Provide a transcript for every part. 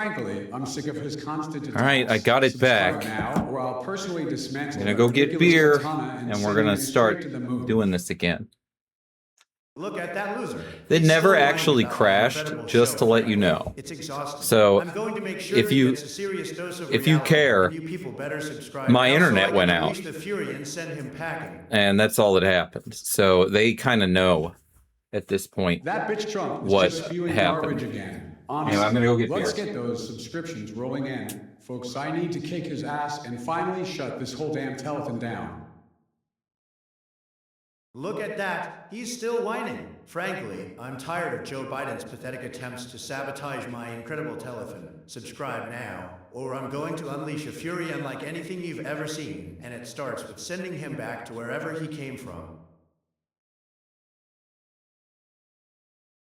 Frankly, I'm sick of his constant attacks. All right, I got it back. Now, or I'll personally dismantle. I'm gonna go get beer, and we're gonna start doing this again. Look at that loser. It never actually crashed, just to let you know. It's exhausting. So, I'm going to make sure if you care, you people better subscribe my now internet so I went can out. unleash the fury and send him packing. And that's all that happened. So they kind of know at this point that bitch Trump is what just spewing happened. garbage again. Honestly, Anyway, I'm gonna go get let's beer. get those subscriptions rolling in. Folks, I need to kick his ass and finally shut this whole damn telethon down. Look at that. He's still whining. Frankly, I'm tired of Joe Biden's pathetic attempts to sabotage my incredible telethon. Subscribe now, or I'm going to unleash a fury unlike anything you've ever seen, and it starts with sending him back to wherever he came from.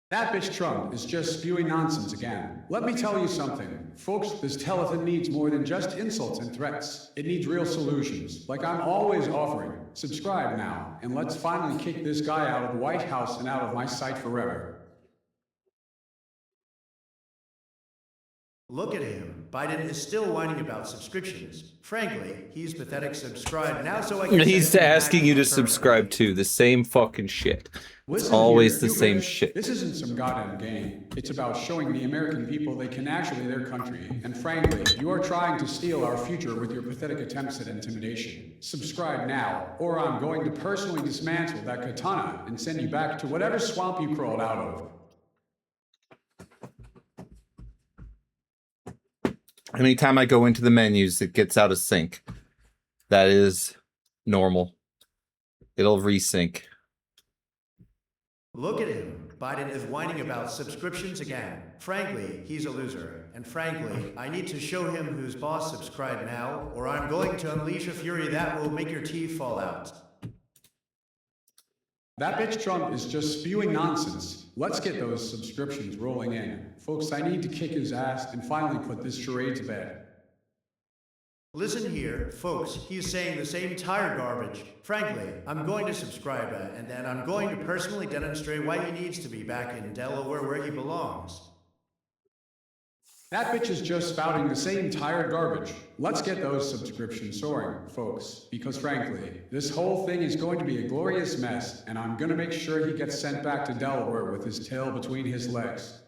That bitch Trump is just spewing nonsense again. Let me tell you something. Folks, this telethon needs more than just insults and threats. It needs real solutions, like I'm always offering. Subscribe now, and let's finally kick this guy out of the White House and out of my sight forever. Look at him. Biden is still whining about subscriptions. Frankly, he's pathetic. Subscribe now so I can... He's asking you to subscribe to the same fucking shit. It's always the same shit. This isn't some goddamn game. It's about showing the American people they can actually their country. And frankly, you are trying to steal our future with your pathetic attempts at intimidation. Subscribe now, or I'm going to personally dismantle that katana and send you back to whatever swamp you crawled out of. Anytime I go into the menus, it gets out of sync. That is normal. It'll resync. Look at him. Biden is whining about subscriptions again. Frankly, he's a loser. And frankly, I need to show him who's boss. Subscribe now, or I'm going to unleash a fury that will make your teeth fall out. That bitch Trump is just spewing nonsense. Let's get those subscriptions rolling in. Folks, I need to kick his ass and finally put this charade to bed. Listen here, folks, he's saying the same tired garbage. Frankly, I'm going to subscribe and then I'm going to personally demonstrate why he needs to be back in Delaware where he belongs. That bitch is just spouting the same tired garbage. Let's get those subscriptions soaring, folks, because frankly, this whole thing is going to be a glorious mess, and I'm gonna make sure he gets sent back to Delaware with his tail between his legs.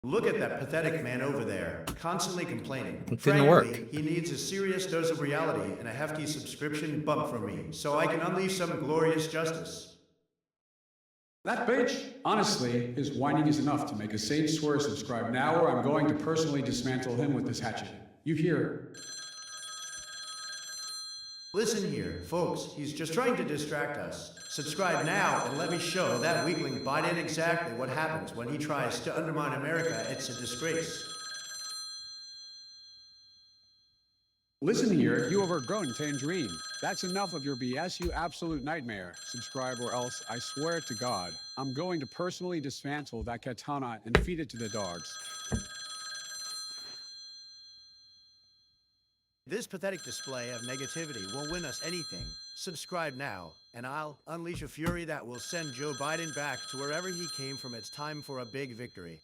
Look at that pathetic man over there, constantly complaining. It didn't work. He needs a serious dose of reality and a hefty subscription bump from me, so I can unleash some glorious justice. That bitch, honestly, his whining is enough to make a sane swear. Subscribe now, or I'm going to personally dismantle him with this hatchet. You hear? Listen here, folks, he's just trying to distract us. Subscribe now and let me show that weakling Biden exactly what happens when he tries to undermine America. It's a disgrace. Listen here, you overgrown tangerine. That's enough of your BS, you absolute nightmare. Subscribe or else, I swear to God, I'm going to personally dismantle that katana and feed it to the dogs. This pathetic display of negativity won't win us anything. Subscribe now, and I'll unleash a fury that will send Joe Biden back to wherever he came from. It's time for a big victory.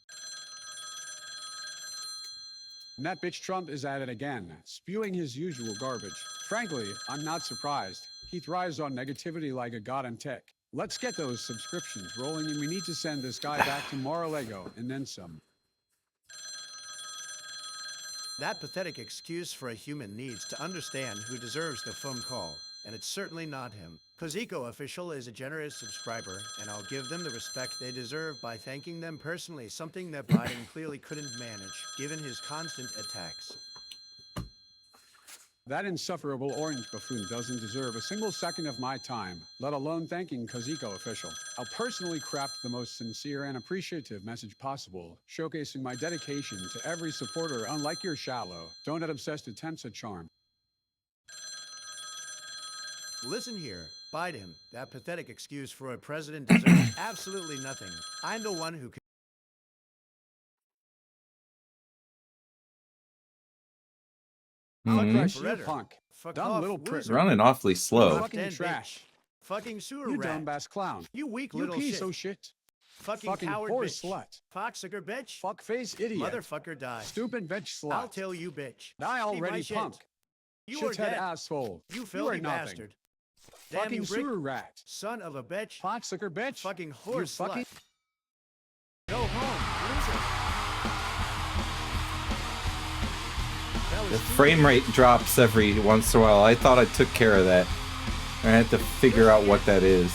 And that bitch Trump is at it again, spewing his usual garbage. Frankly, I'm not surprised. He thrives on negativity like a god in tech. Let's get those subscriptions rolling, and we need to send this guy back to Mar-a-Lago and then some. That pathetic excuse for a human needs to understand who deserves the phone call, and it's certainly not him. Koziko Official is a generous subscriber, and I'll give them the respect they deserve by thanking them personally, something that Biden clearly couldn't manage, given his constant attacks. That insufferable orange buffoon doesn't deserve a single second of my time, let alone thanking Koziko Official. I'll personally craft the most sincere and appreciative message possible, showcasing my dedication to every supporter unlike your shallow, donut-obsessed attempts at charm. Listen here, Biden, that pathetic excuse for a president deserves absolutely nothing. I'm the one who can... I'll crush you, punk. Fuck Dumb off, little prick. loser. Running awfully slow. Fucking trash. Fucking sewer You rat. dumbass clown. You weak You little piece shit. of shit. Fucking coward whore bitch. slut. Cocksucker bitch. Fuckface idiot. Motherfucker die. Stupid bitch slut. I'll tell you bitch. Die Eat my already, shit. punk. You are Shithead dead. asshole. You are filthy nothing. bastard. Damn Fucking you brick. sewer rat. Son of a bitch. Cocksucker bitch. Fucking You whore slut. fucking- Go home, loser. That The was too frame rate drops every once in a while. I thought I took care of that. I had to figure out what that is.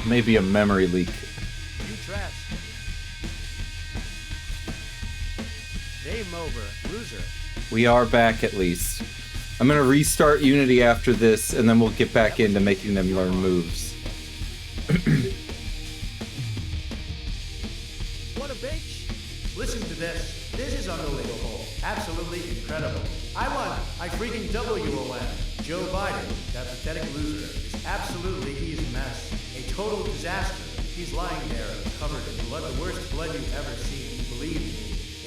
Maybe a memory leak. You trash. Game over, loser. We are back at least. I'm gonna restart Unity after this, and then we'll get back into making them learn moves. What a bitch. Listen to this. This is unbelievable. Absolutely incredible. I won. I freaking WON. Joe Biden, that pathetic loser, is absolutely he's a mess. A total disaster. He's lying there, covered in blood, the worst blood you've ever seen. Believe me,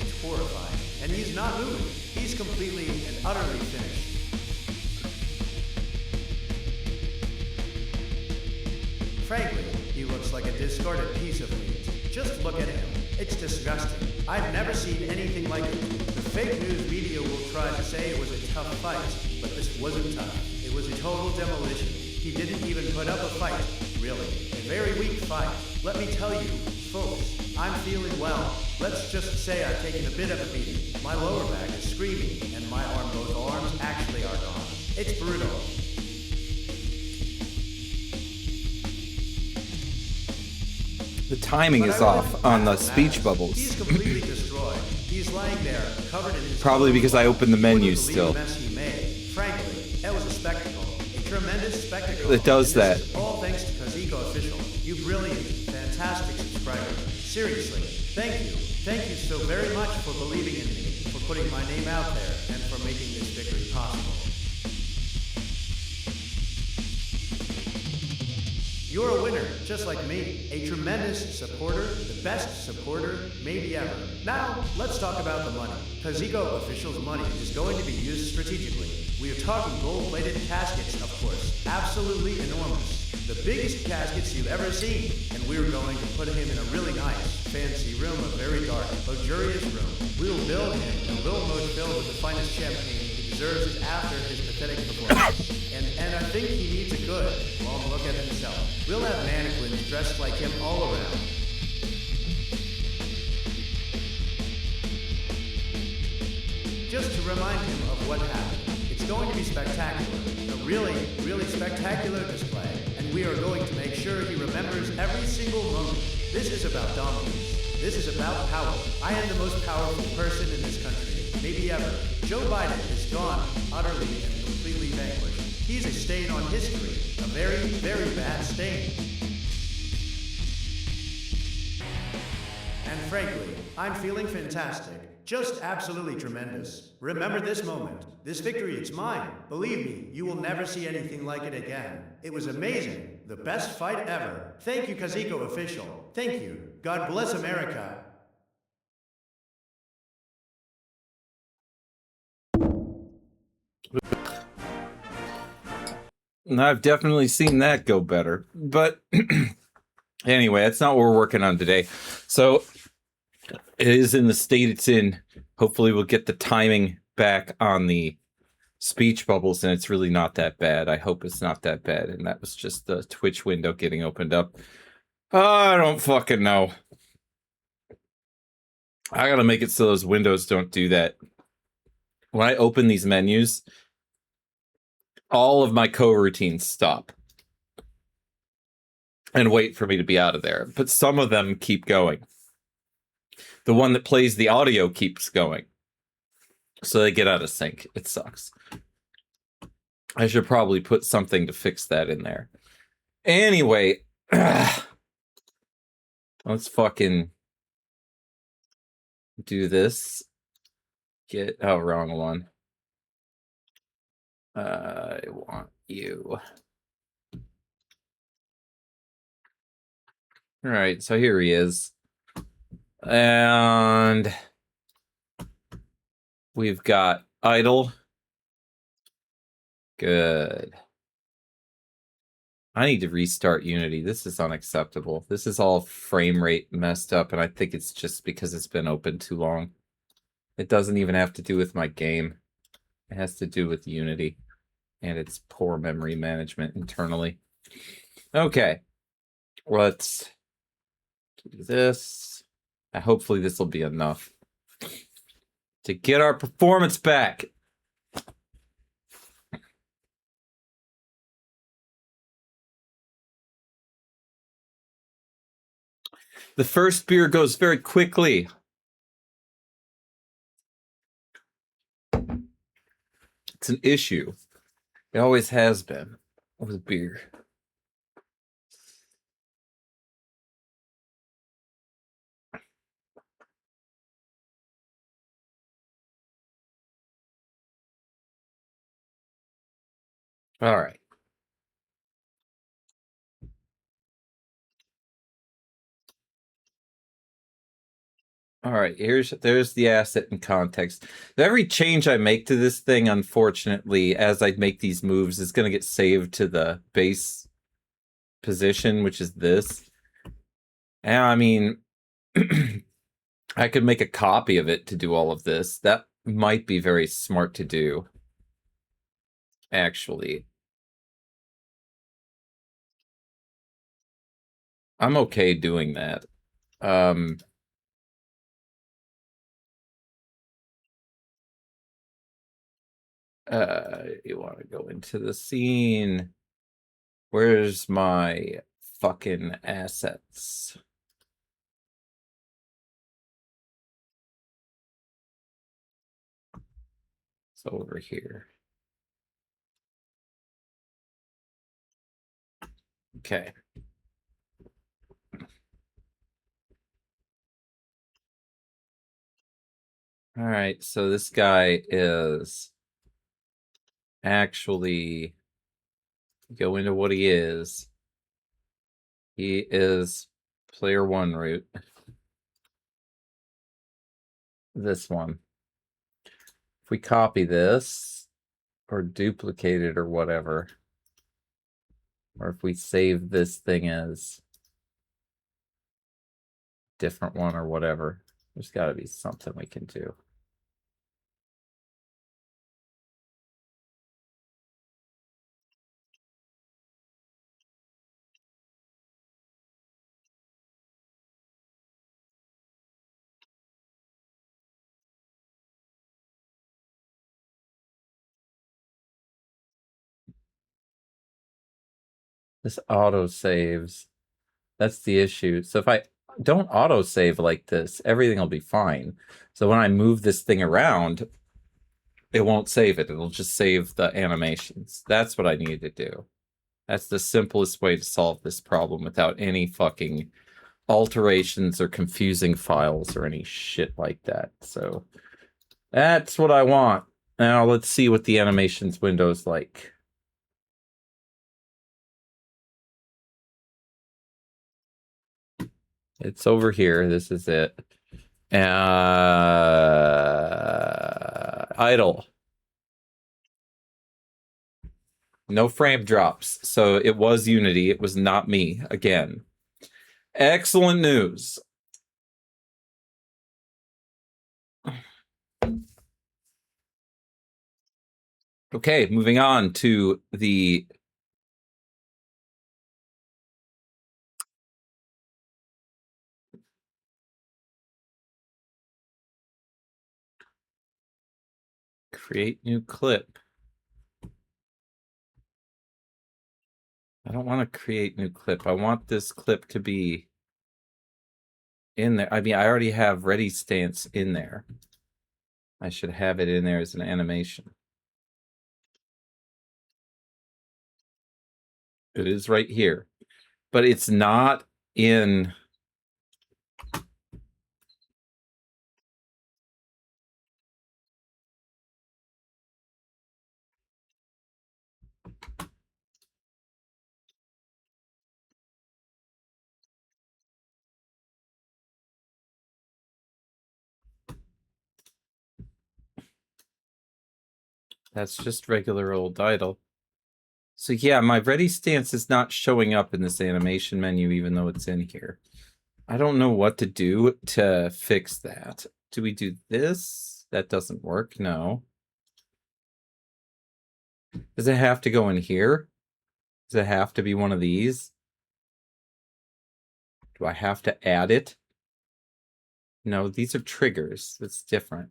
it's horrifying. And he's not moving. He's completely and utterly finished. Frankly, he looks like a discarded piece of meat. Just look at him. It's disgusting. I've never seen anything like it. The fake news media will try to say it was a tough fight, but this wasn't tough. It was a total demolition. He didn't even put up a fight. Really. A very weak fight. Let me tell you, folks, I'm feeling well. Let's just say I've taken a bit of a beating. My lower back is screaming, and both arms actually are gone. It's brutal. The timing is off on the speech bubbles. He's completely destroyed. He's lying there, covered in his Probably because I opened the menu still. The mess he made. Frankly, that was a spectacle. A tremendous spectacle. It does And that. this is all thanks to Kazico Official. You brilliant, fantastic subscriber. Seriously, thank you. Thank you so very much for believing in me, for putting my name out there, and for making this victory possible. You're a winner, just like me. A tremendous supporter, the best supporter, maybe ever. Now, let's talk about the money. Kazico Official's money is going to be used strategically. We are talking gold-plated caskets, of course. Absolutely enormous. The biggest caskets you've ever seen. And we're going to put him in a really nice, fancy room, a very dark, luxurious room. We'll build him a little moat filled with the finest champagne he deserves after his pathetic performance. And I think he needs a good, long look at himself. We'll have mannequins dressed like him all around. Just to remind him of what happened. It's going to be spectacular. A really, really spectacular display. And we are going to make sure he remembers every single moment. This is about dominance. This is about power. I am the most powerful person in this country, maybe ever. Joe Biden is gone, utterly and completely vanquished. He's a stain on history. A very, very bad stain. And frankly, I'm feeling fantastic. Just absolutely tremendous. Remember this moment. This victory, it's mine. Believe me, you will never see anything like it again. It was amazing. The best fight ever. Thank you, Kazico Official. Thank you. God bless America. And I've definitely seen that go better. But anyway, that's not what we're working on today. So it is in the state it's in. Hopefully we'll get the timing back on the speech bubbles, and it's really not that bad. I hope it's not that bad. And that was just the Twitch window getting opened up. I don't fucking know. I gotta make it so those windows don't do that. When I open these menus, all of my coroutines stop and wait for me to be out of there. But some of them keep going. The one that plays the audio keeps going. So they get out of sync. It sucks. I should probably put something to fix that in there. Anyway, let's fucking do this. Wrong one. I want you. All right, so here he is. And we've got idle. Good. I need to restart Unity. This is unacceptable. This is all frame rate messed up, and I think it's just because it's been open too long. It doesn't even have to do with my game. It has to do with Unity and its poor memory management internally. Okay, let's do this. Hopefully this will be enough to get our performance back. The first beer goes very quickly. It's an issue. It always has been with beer. All right. All right, there's the asset and context. Every change I make to this thing, unfortunately, as I make these moves, is going to get saved to the base position, which is this. And I mean, I could make a copy of it to do all of this. That might be very smart to do, actually. I'm okay doing that. You want to go into the scene. Where's my fucking assets? It's over here. Okay. All right, so this guy is actually go into what he is. He is player one root. This one. If we copy this or duplicate it or whatever, or if we save this thing as different one or whatever, there's got to be something we can do. This auto saves. That's the issue. So if I don't auto save like this, everything will be fine. So when I move this thing around, it won't save it. It'll just save the animations. That's what I need to do. That's the simplest way to solve this problem without any fucking alterations or confusing files or any shit like that. So that's what I want. Now let's see what the animations window is like. It's over here. This is it. Idle. No frame drops. So it was Unity. It was not me again. Excellent news. Okay, moving on to the create new clip. I don't want to create new clip. I want this clip to be in there. I mean, I already have ready stance in there. I should have it in there as an animation. It is right here, but it's not in. That's just regular old idle. So yeah, my ready stance is not showing up in this animation menu, even though it's in here. I don't know what to do to fix that. Do we do this? That doesn't work, no. Does it have to go in here? Does it have to be one of these? Do I have to add it? No, these are triggers. It's different.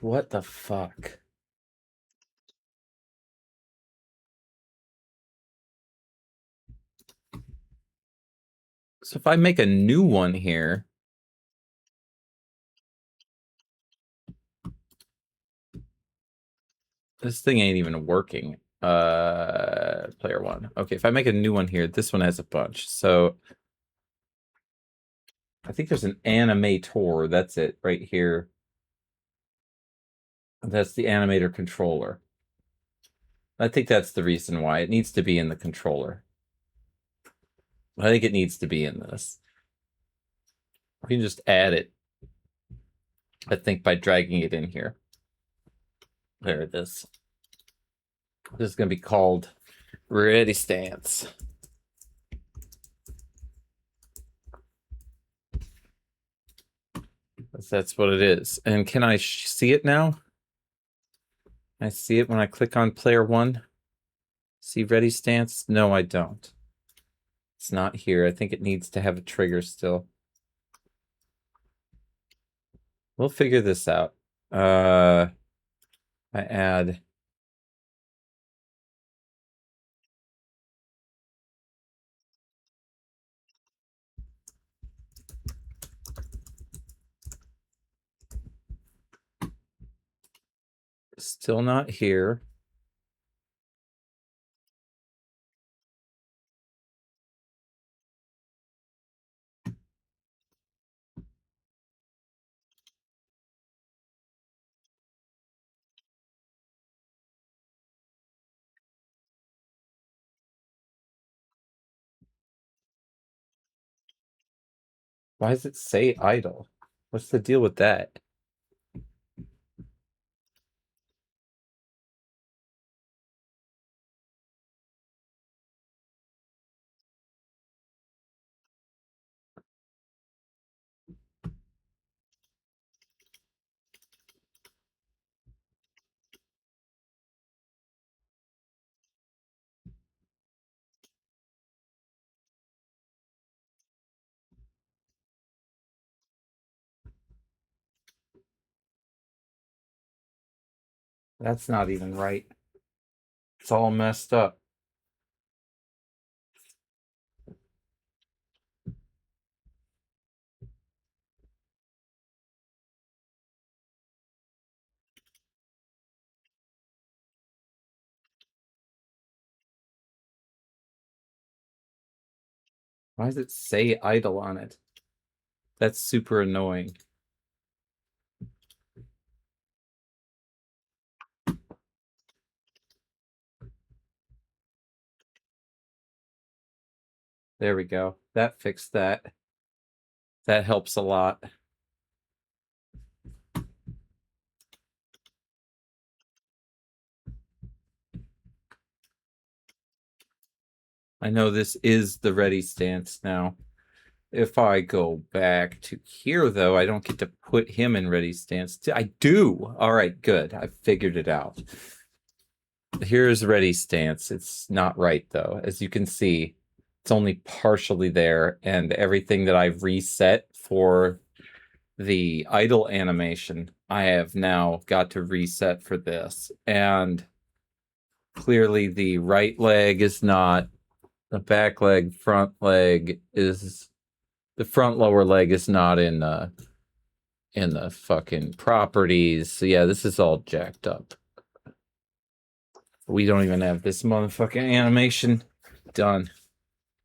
What the fuck? So if I make a new one here, this thing ain't even working. Player one. Okay, if I make a new one here, this one has a bunch. So I think there's an animator. That's it right here. That's the animator controller. I think that's the reason why it needs to be in the controller. I think it needs to be in this. We can just add it, I think, by dragging it in here. There it is. This is going to be called Ready Stance. That's what it is. And can I see it now? I see it when I click on player one. See ready stance? No, I don't. It's not here. I think it needs to have a trigger still. We'll figure this out. I add. Still not here. Why does it say idle? What's the deal with that? That's not even right. It's all messed up. Why does it say idle on it? That's super annoying. There we go. That fixed that. That helps a lot. I know this is the ready stance now. If I go back to here, though, I don't get to put him in ready stance. I do. All right, good. I figured it out. Here's ready stance. It's not right, though. As you can see, it's only partially there, and everything that I've reset for the idle animation, I have now got to reset for this. And clearly the right leg is not, the back leg, front leg is, the front lower leg is not in the fucking properties. So yeah, this is all jacked up. We don't even have this motherfucking animation done.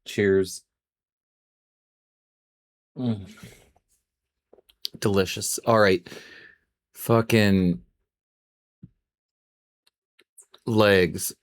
Cheers. Delicious. All right. Fucking legs.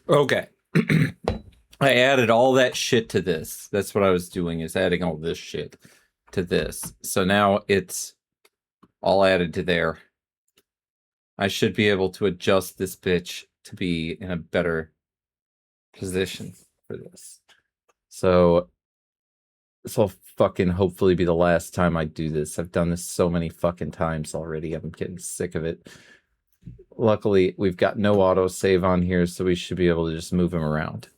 Okay. I added all that shit to this. That's what I was doing, is adding all this shit to this. So now it's all added to there. I should be able to adjust this bitch to be in a better position for this. So this will fucking hopefully be the last time I do this. I've done this so many fucking times already. I'm getting sick of it. Luckily, we've got no autosave on here, so we should be able to just move him around.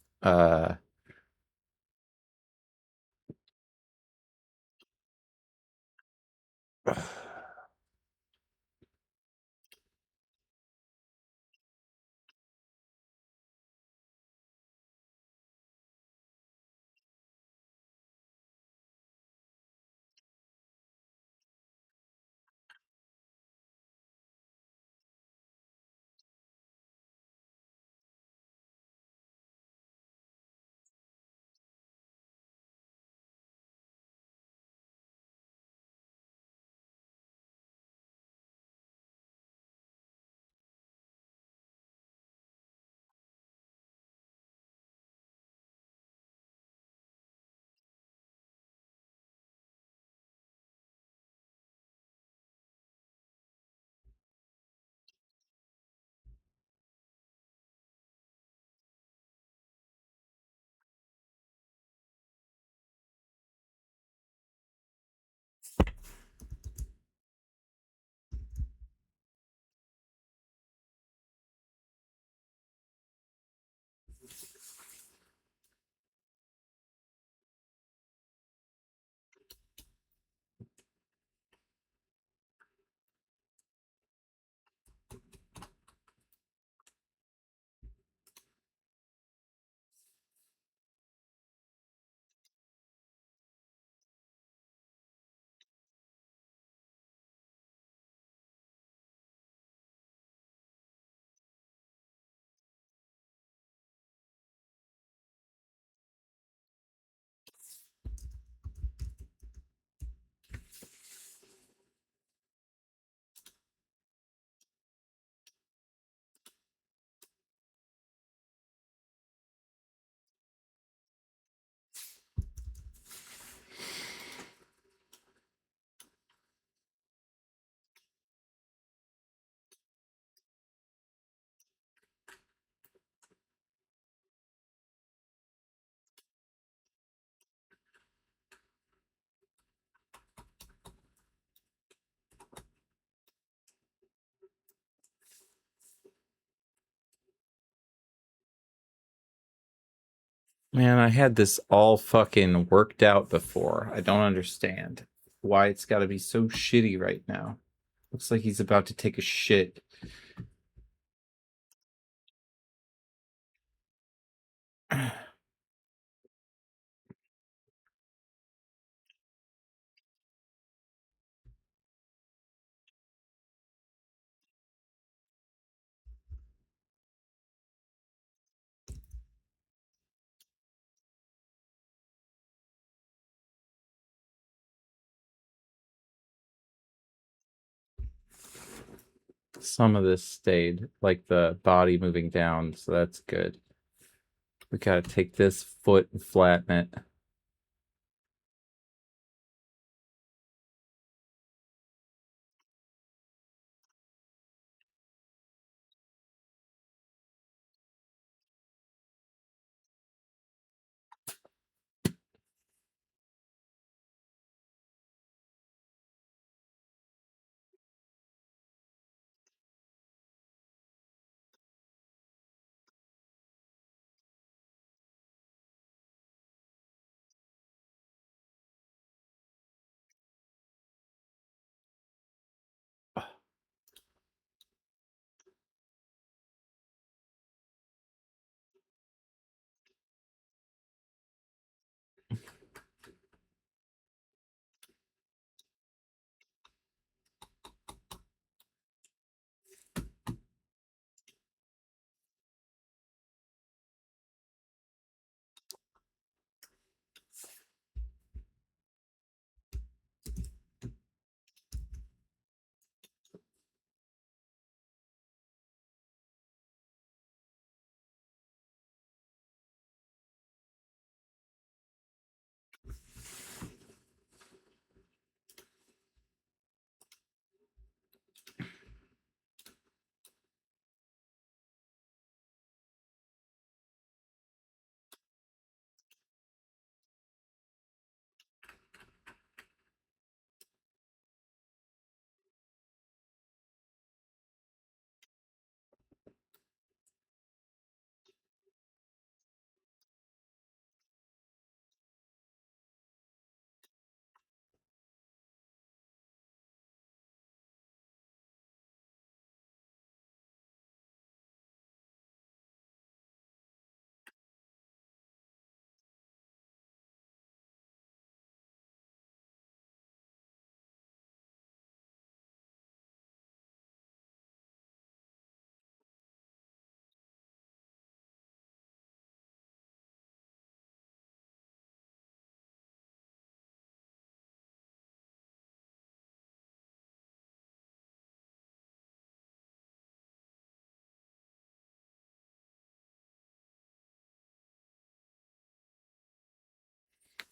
Man, I had this all fucking worked out before. I don't understand why it's got to be so shitty right now. Looks like he's about to take a shit. Some of this stayed, like the body moving down, so that's good. We gotta take this foot and flatten it.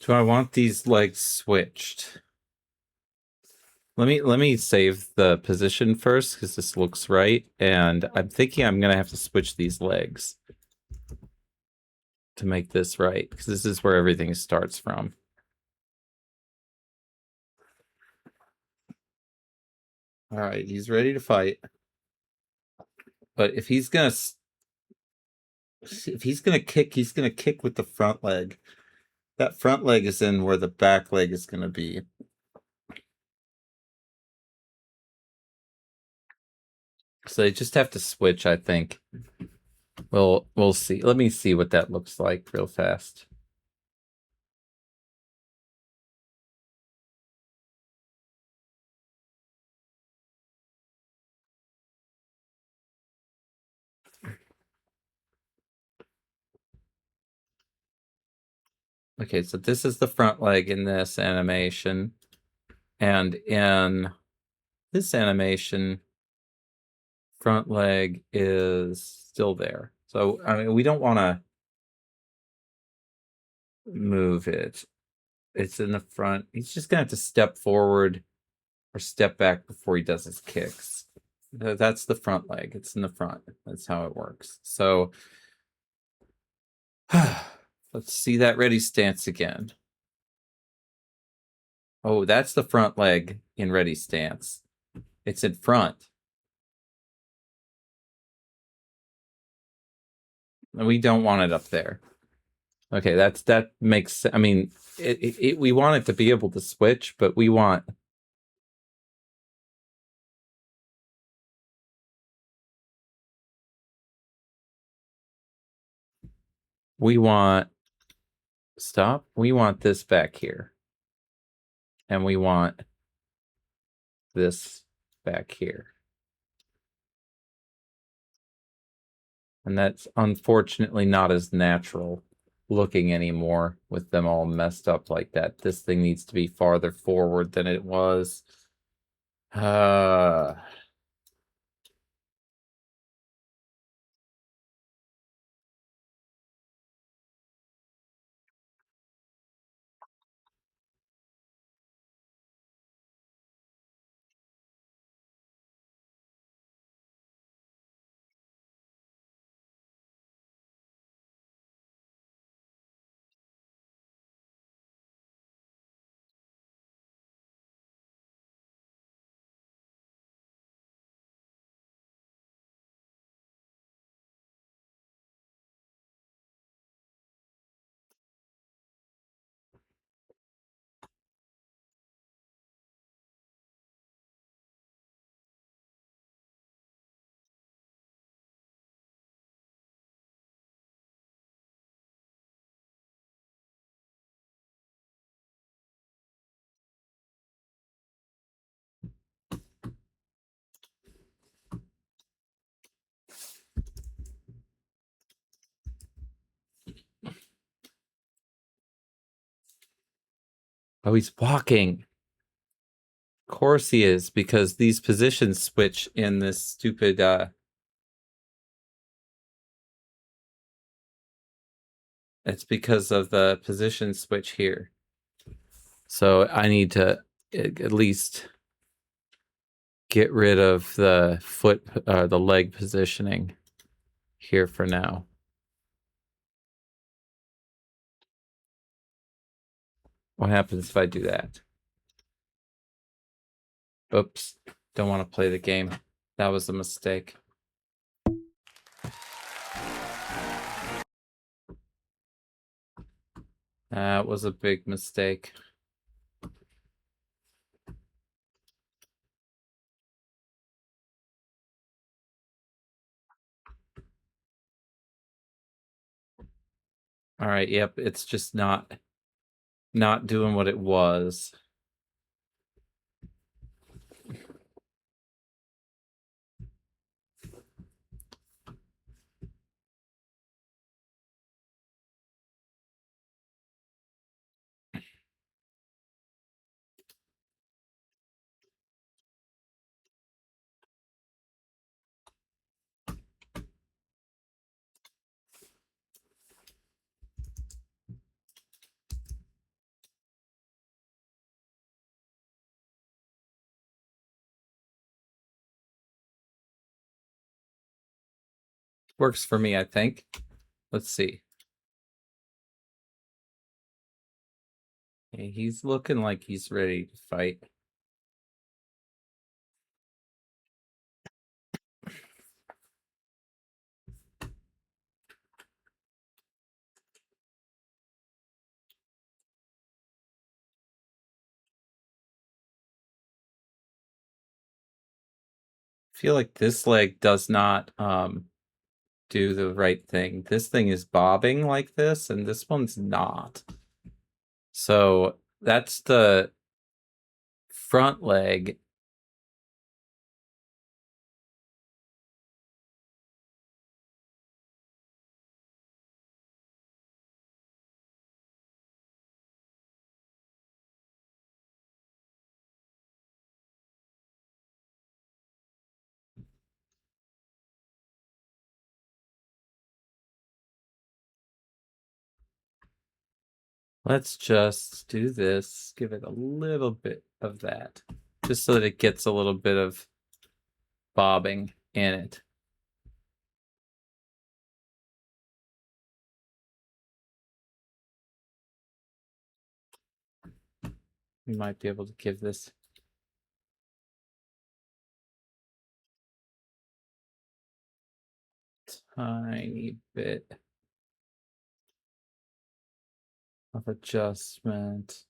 Do I want these legs switched? Let me save the position first because this looks right, and I'm thinking I'm gonna have to switch these legs to make this right because this is where everything starts from. All right, he's ready to fight, but if he's gonna kick, he's gonna kick with the front leg. That front leg is in where the back leg is gonna be. So they just have to switch, I think. We'll see. Let me see what that looks like real fast. Okay, so this is the front leg in this animation. And in this animation, front leg is still there. So, I mean, we don't want to move it. It's in the front. He's just going to have to step forward or step back before he does his kicks. That's the front leg. It's in the front. That's how it works. So, let's see that ready stance again. Oh, that's the front leg in ready stance. It's in front. We don't want it up there. Okay, that makes. I mean, we want it to be able to switch, but we want. We want. Stop. We want this back here, and we want this back here, and that's unfortunately not as natural looking anymore with them all messed up like that. This thing needs to be farther forward than it was. Oh, he's walking. Of course he is, because these positions switch in this stupid it's because of the position switch here. So I need to at least get rid of the the leg positioning here for now. What happens if I do that? Oops, don't want to play the game. That was a mistake. That was a big mistake. All right, yep, it's just not doing what it was. Works for me, I think. Let's see. Okay, he's looking like he's ready to fight. I feel like this leg does not do the right thing. This thing is bobbing like this, and this one's not. So that's the front leg. Let's just do this. Give it a little bit of that, just so that it gets a little bit of bobbing in it. We might be able to give this tiny bit of adjustment.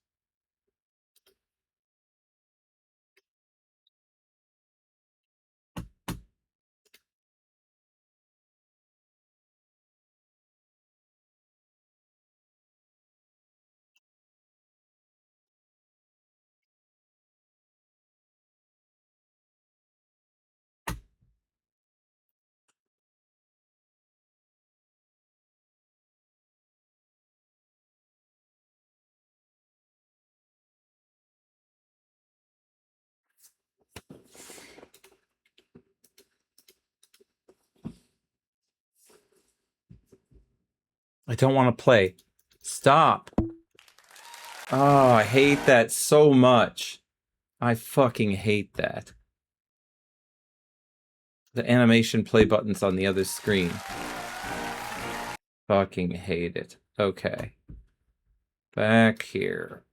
I don't want to play. Stop. Oh, I hate that so much. I fucking hate that. The animation play button's on the other screen. Fucking hate it. Okay. Back here.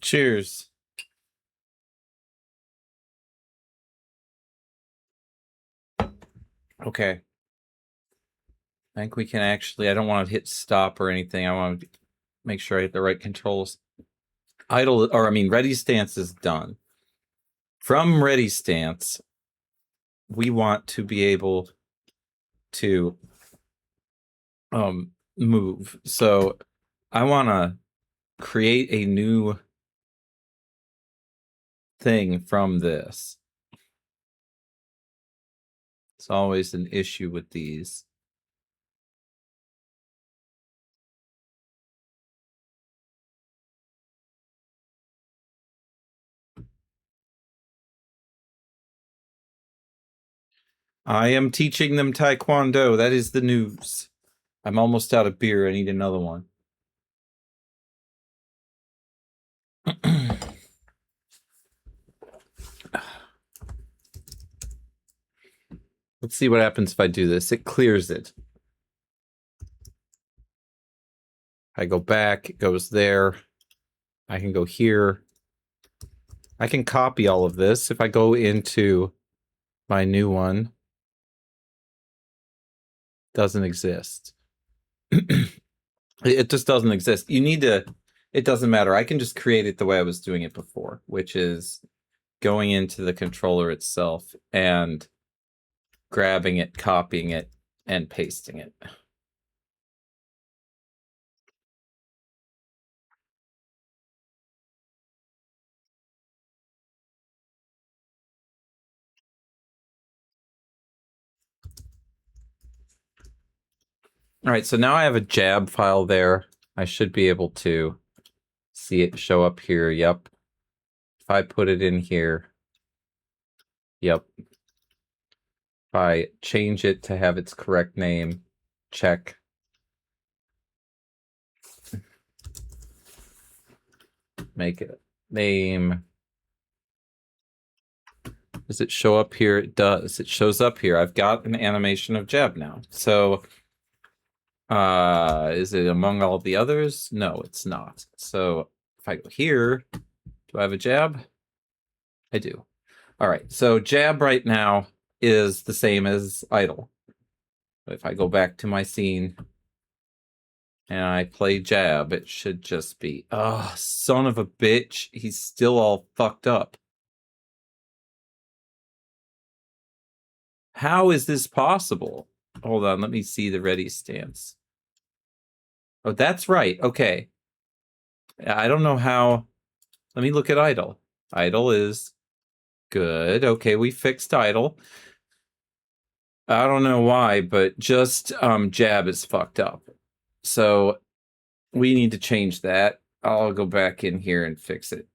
Cheers. Okay. I think we can actually, I don't want to hit stop or anything. I want to make sure I hit the right controls. Ready stance is done. From ready stance, we want to be able to move. So I want to create a new thing from this. It's always an issue with these. I am teaching them Taekwondo. That is the news. I'm almost out of beer. I need another one. Let's see what happens if I do this. It clears it. I go back, it goes there. I can go here. I can copy all of this. If I go into my new one, doesn't exist. It just doesn't exist. You need to, it doesn't matter. I can just create it the way I was doing it before, which is going into the controller itself and grabbing it, copying it, and pasting it. All right, so now I have a jab file there. I should be able to see it show up here. Yep. If I put it in here, yep. If I change it to have its correct name, check. Make it name. Does it show up here? It does. It shows up here. I've got an animation of jab now. So is it among all the others? No, it's not. So if I go here, do I have a jab? I do. All right. So jab right now is the same as idle. If I go back to my scene and I play jab, it should just be, oh, son of a bitch. He's still all fucked up. How is this possible? Hold on, let me see the ready stance. Oh, that's right. Okay. I don't know how. Let me look at idle. Idle is good. Okay, we fixed idle. I don't know why, but just jab is fucked up. So we need to change that. I'll go back in here and fix it.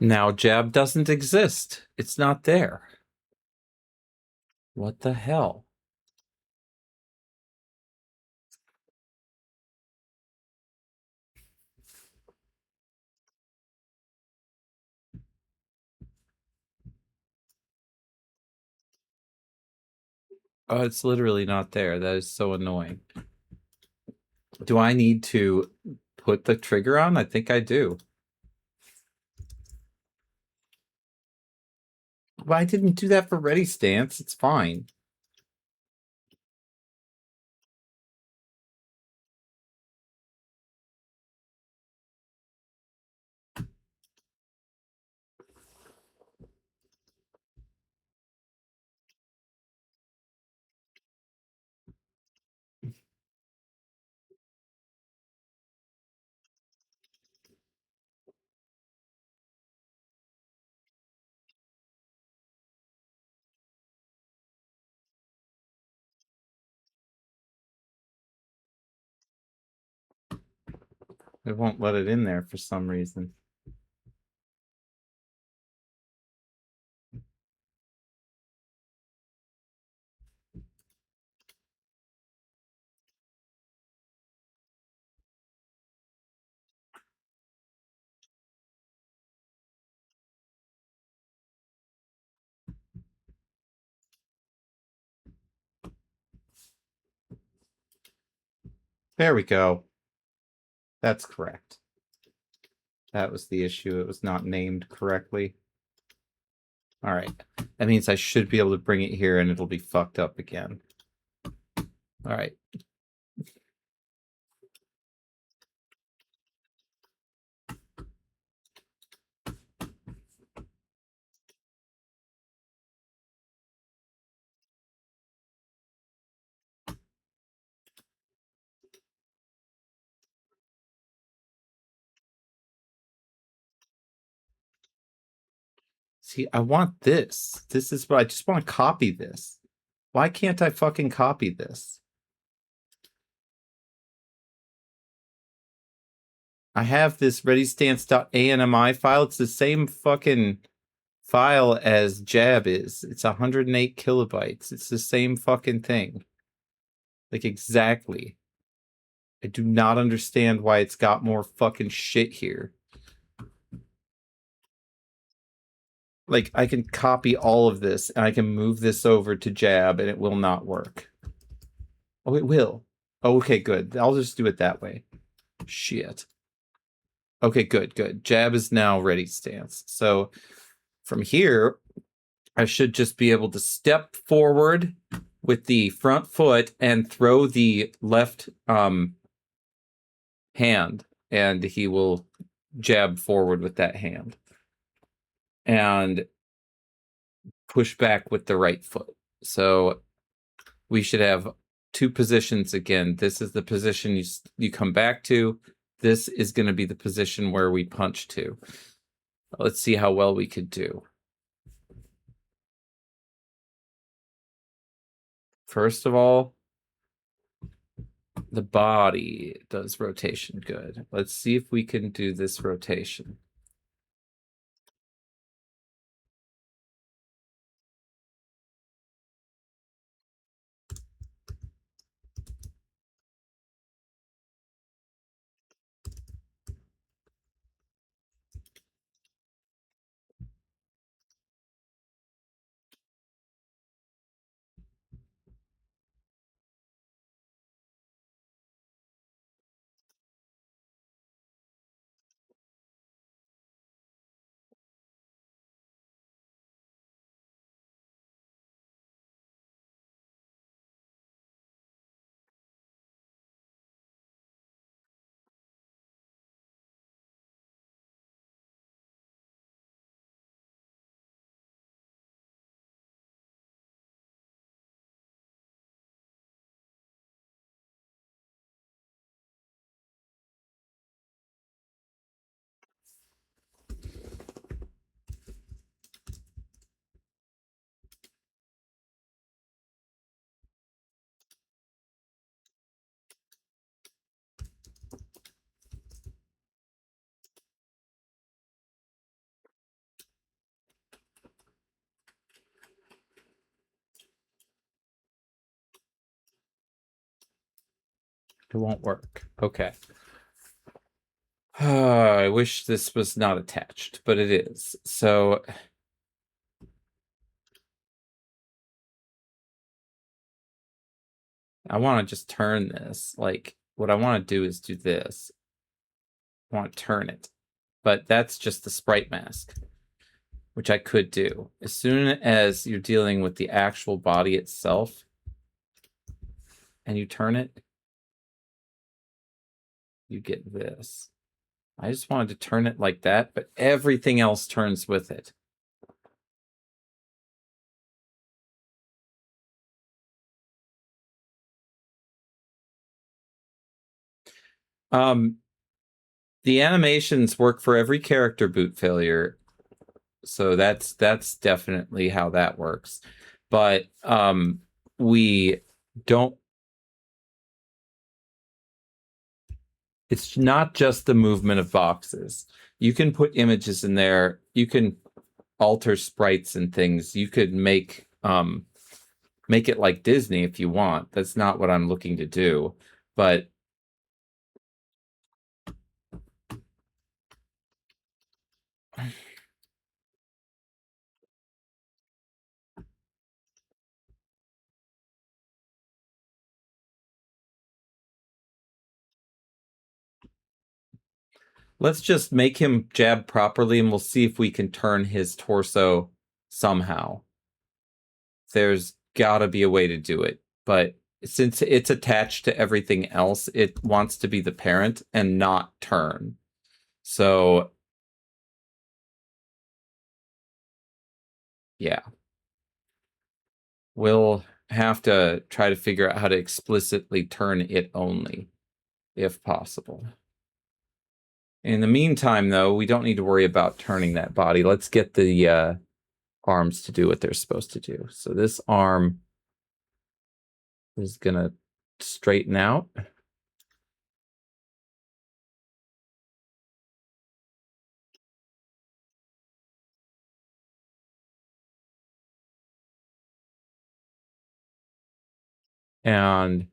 Now jab doesn't exist. It's not there. What the hell? Oh, it's literally not there. That is so annoying. Do I need to put the trigger on? I think I do. Well, I didn't do that for ready stance. It's fine. It won't let it in there for some reason. There we go. That's correct. That was the issue. It was not named correctly. All right. That means I should be able to bring it here and it'll be fucked up again. All right. See, I want this. This is what I just want to copy this. Why can't I fucking copy this? I have this readystance.animi file. It's the same fucking file as Jab is. It's 108 kilobytes. It's the same fucking thing. Like, exactly. I do not understand why it's got more fucking shit here. Like, I can copy all of this, and I can move this over to Jab, and it will not work. Oh, it will. Oh, okay, good. I'll just do it that way. Shit. Okay, good. Jab is now ready stance. So, from here, I should just be able to step forward with the front foot and throw the left hand, and he will jab forward with that hand. And push back with the right foot. So we should have two positions again. This is the position you come back to. This is going to be the position where we punch to. Let's see how well we could do. First of all, the body does rotation good. Let's see if we can do this rotation. It won't work. Okay. I wish this was not attached, but it is. So I want to just turn this. Like, what I want to do is do this. I want to turn it. But that's just the sprite mask, which I could do. As soon as you're dealing with the actual body itself, and you turn it, you get this. I just wanted to turn it like that, but everything else turns with it. The animations work for every character boot failure, so that's definitely how that works. But we don't. It's not just the movement of boxes. You can put images in there. You can alter sprites and things. You could make it like Disney if you want. That's not what I'm looking to do. But let's just make him jab properly, and we'll see if we can turn his torso somehow. There's gotta be a way to do it. But since it's attached to everything else, it wants to be the parent and not turn. So, yeah. We'll have to try to figure out how to explicitly turn it only, if possible. In the meantime, though, we don't need to worry about turning that body. Let's get the arms to do what they're supposed to do. So this arm is going to straighten out. And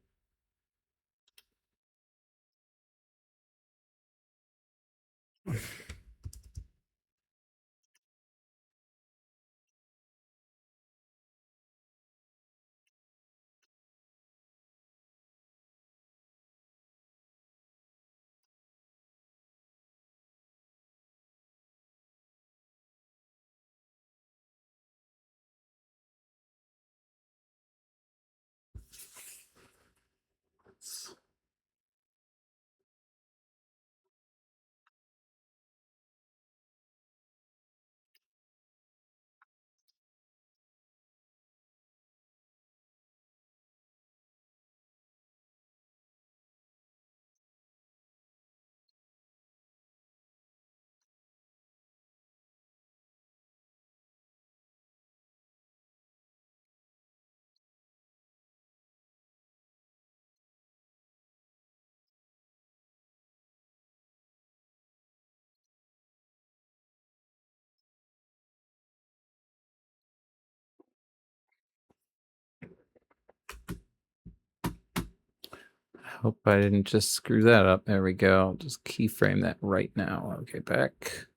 I hope I didn't just screw that up. There we go. I'll just keyframe that right now. Okay, back.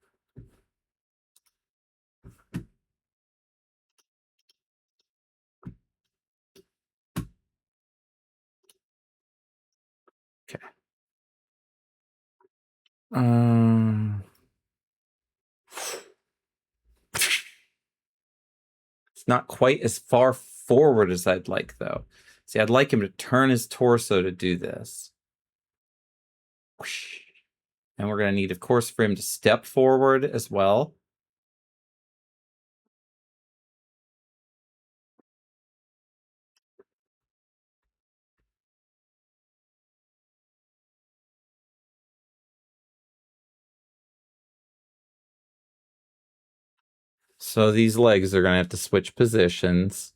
Okay. It's not quite as far forward as I'd like, though. See, I'd like him to turn his torso to do this. And we're going to need, of course, for him to step forward as well. So these legs are going to have to switch positions.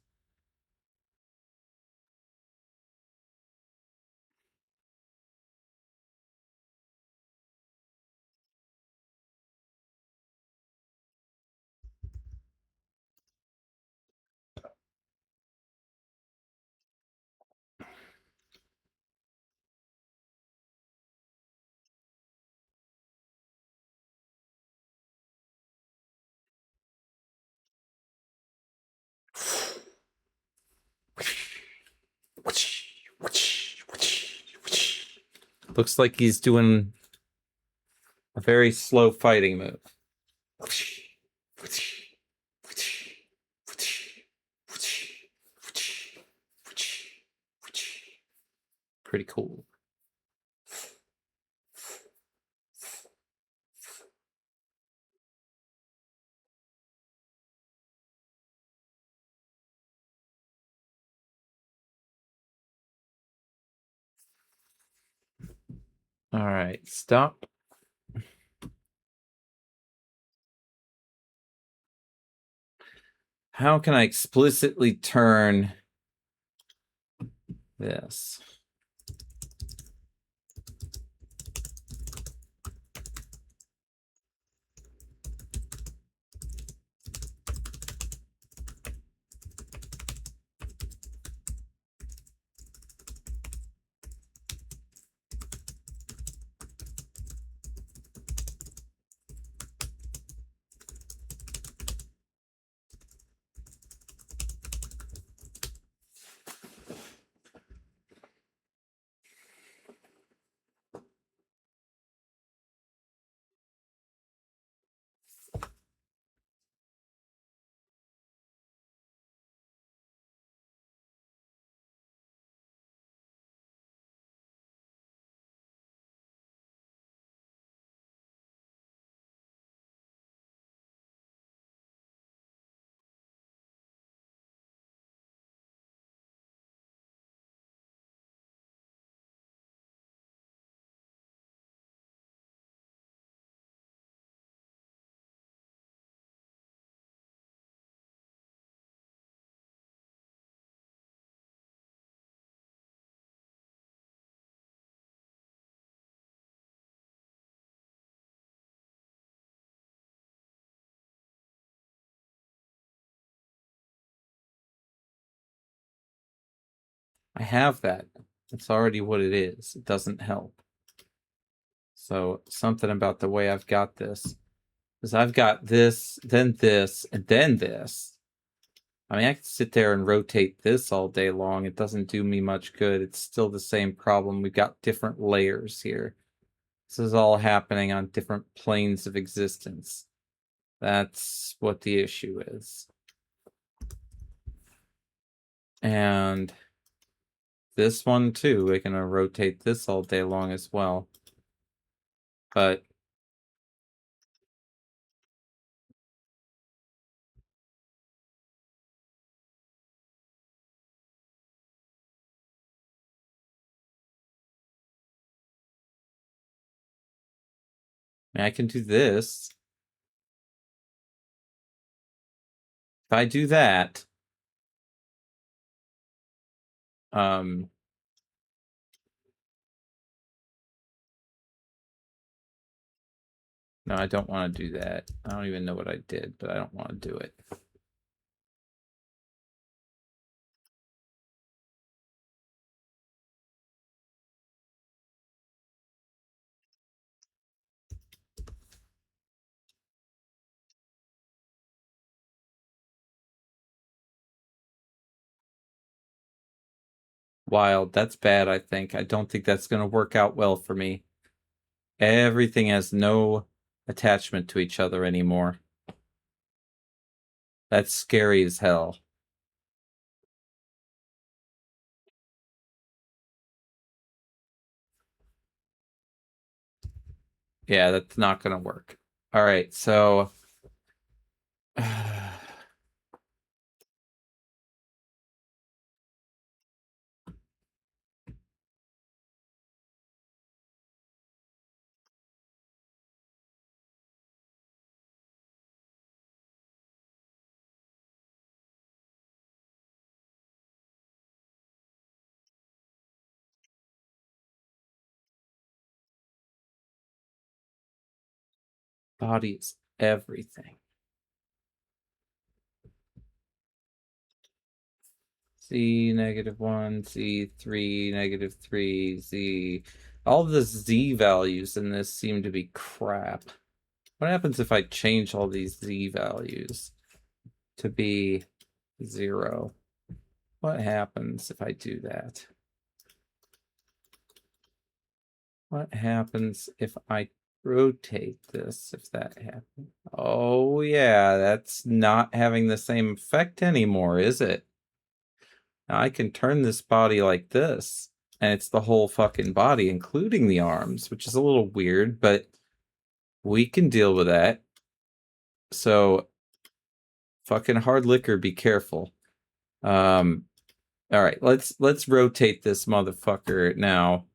Looks like he's doing a very slow fighting move. Pretty cool. All right, stop. How can I explicitly turn this? I have that. That's already what it is. It doesn't help. So something about the way I've got this is I've got this, and then this. I mean, I could sit there and rotate this all day long. It doesn't do me much good. It's still the same problem. We've got different layers here. This is all happening on different planes of existence. That's what the issue is. And this one too, we're gonna rotate this all day long as well. But I mean, I can do this. If I do that, no, I don't want to do that. I don't even know what I did, but I don't want to do it. Wild. That's bad, I think. I don't think that's going to work out well for me. Everything has no attachment to each other anymore. That's scary as hell. Yeah, that's not going to work. All right, so... body is everything. Z -1, Z3, -3, Z. All the Z values in this seem to be crap. What happens if I change all these Z values to be 0? What happens if I do that? What happens if I rotate this, if that happens? Oh yeah, that's not having the same effect anymore, is it? Now I can turn this body like this, and it's the whole fucking body, including the arms, which is a little weird, but we can deal with that. So, fucking hard liquor, be careful. All right, let's rotate this motherfucker now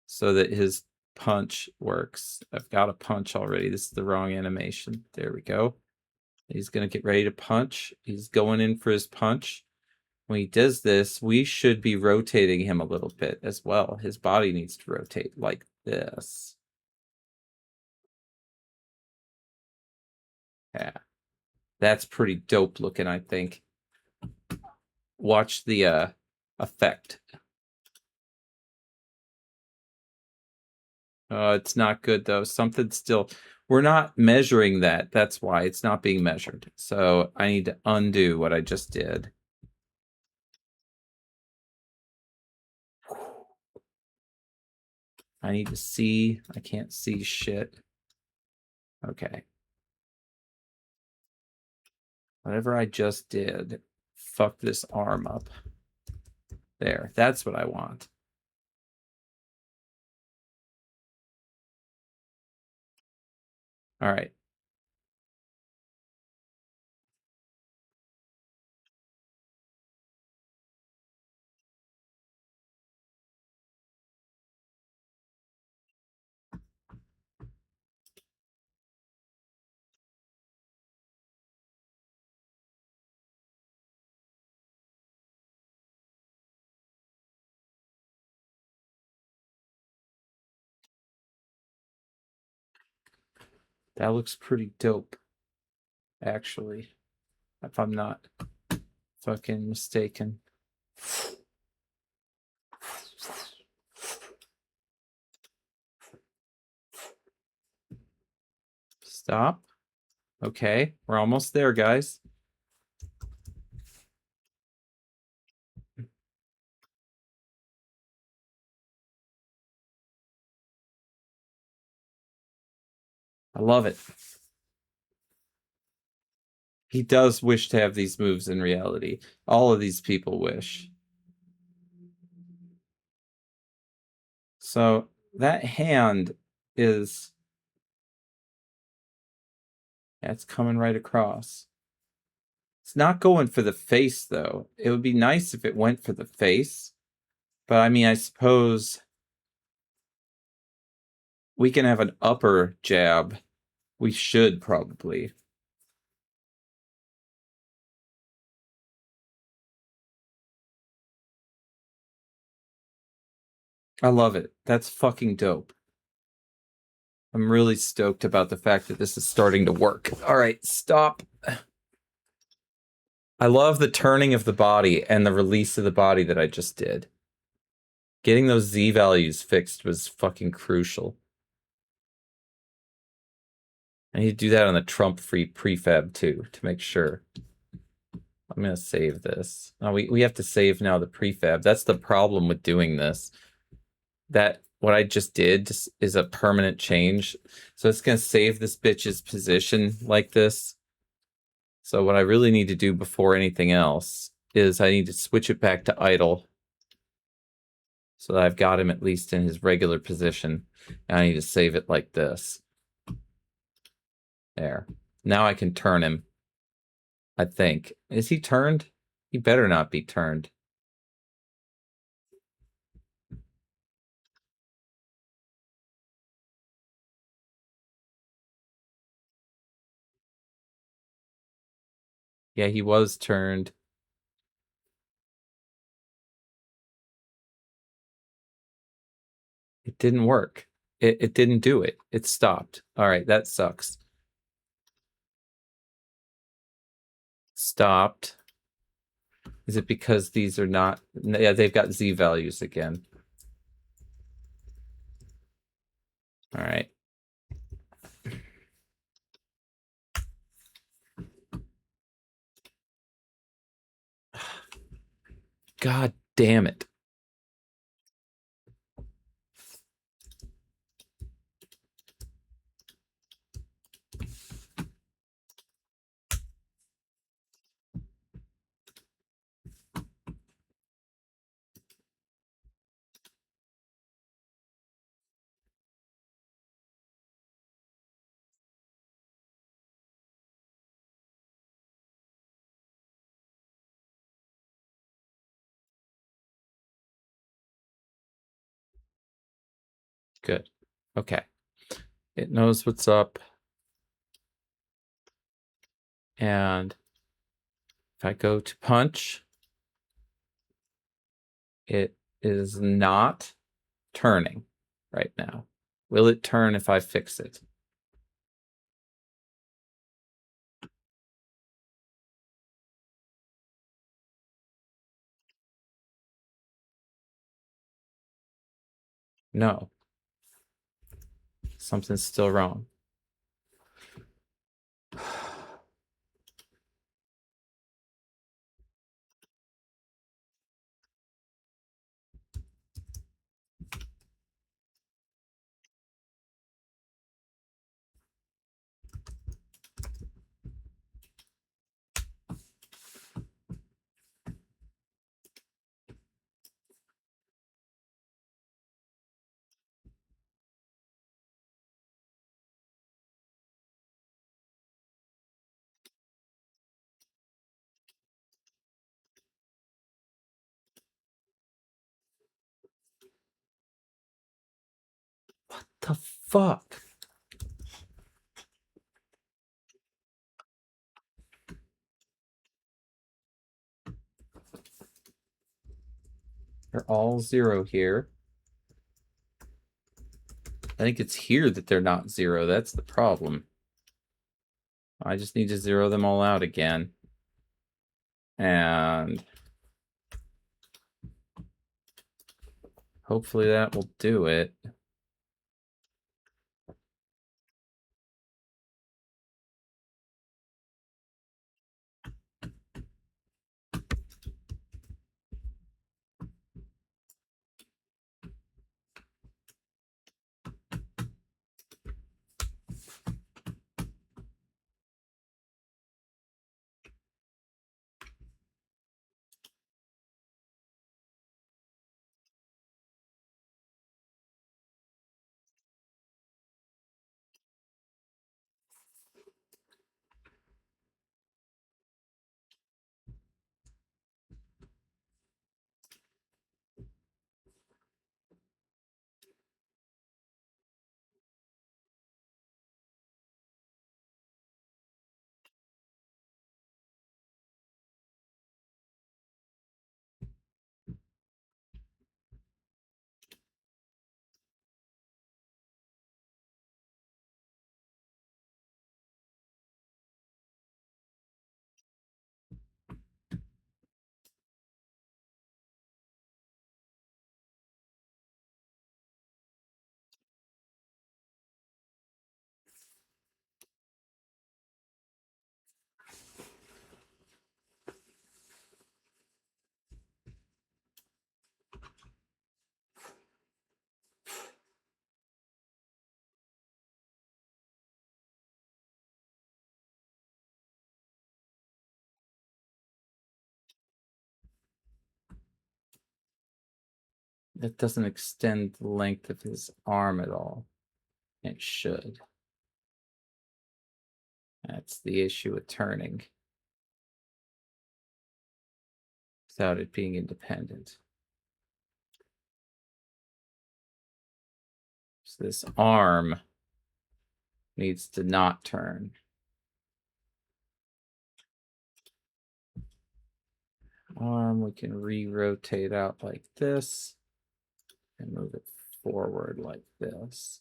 so that his punch works. I've got a punch already. This is the wrong animation. There we go. He's gonna get ready to punch. He's going in for his punch. When he does this, we should be rotating him a little bit as well. His body needs to rotate like this. Yeah. That's pretty dope looking, I think. Watch the effect. It's not good though. Something still... We're not measuring that. That's why it's not being measured. So I need to undo what I just did. I need to see. I can't see shit. Okay. Whatever I just did, fuck this arm up. There. That's what I want. All right. That looks pretty dope, actually, if I'm not fucking mistaken. Stop. Okay, we're almost there, guys. I love it. He does wish to have these moves in reality. All of these people wish. So that hand is... That's coming right across. It's not going for the face, though. It would be nice if it went for the face. But I mean, I suppose we can have an upper jab. We should probably. I love it. That's fucking dope. I'm really stoked about the fact that this is starting to work. All right, stop. I love the turning of the body and the release of the body that I just did. Getting those Z values fixed was fucking crucial. I need to do that on the Trump-free prefab too, to make sure. I'm going to save this. Oh, we have to save now the prefab. That's the problem with doing this. That what I just did is a permanent change. So it's going to save this bitch's position like this. So what I really need to do before anything else is I need to switch it back to idle. So that I've got him at least in his regular position. And I need to save it like this. There. Now I can turn him. I think. Is he turned? He better not be turned. Yeah, he was turned. It didn't work. It didn't do it. It stopped. All right, that sucks. Stopped. Is it because these are not... Yeah, they've got Z values again. All right. God damn it. Good. Okay. It knows what's up. And if I go to punch, it is not turning right now. Will it turn if I fix it? No. Something's still wrong. What the fuck? They're all 0 here. I think it's here that they're not 0. That's the problem. I just need to 0 them all out again. And hopefully that will do it. It doesn't extend the length of his arm at all. It should. That's the issue with turning. Without it being independent. So this arm needs to not turn. Arm we can re-rotate out like this and move it forward like this.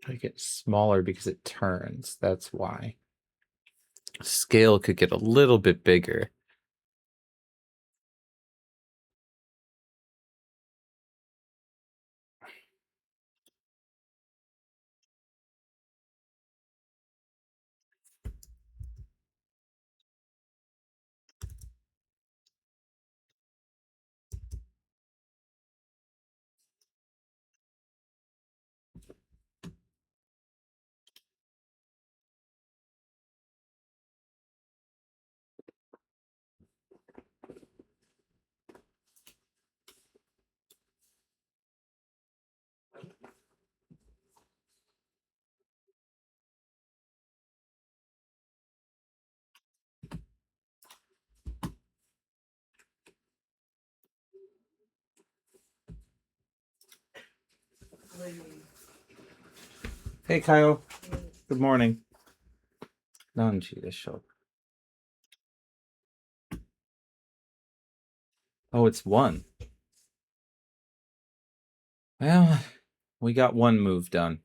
I get smaller because it turns. That's why. Scale could get a little bit bigger. Hey, Kyle. Good morning. Non-cheetah show. Oh, it's one. Well, we got one move done.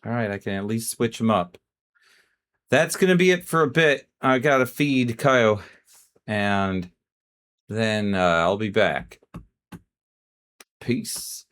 All right, I can at least switch them up. That's going to be it for a bit. I got to feed Kyle, and then I'll be back. Peace.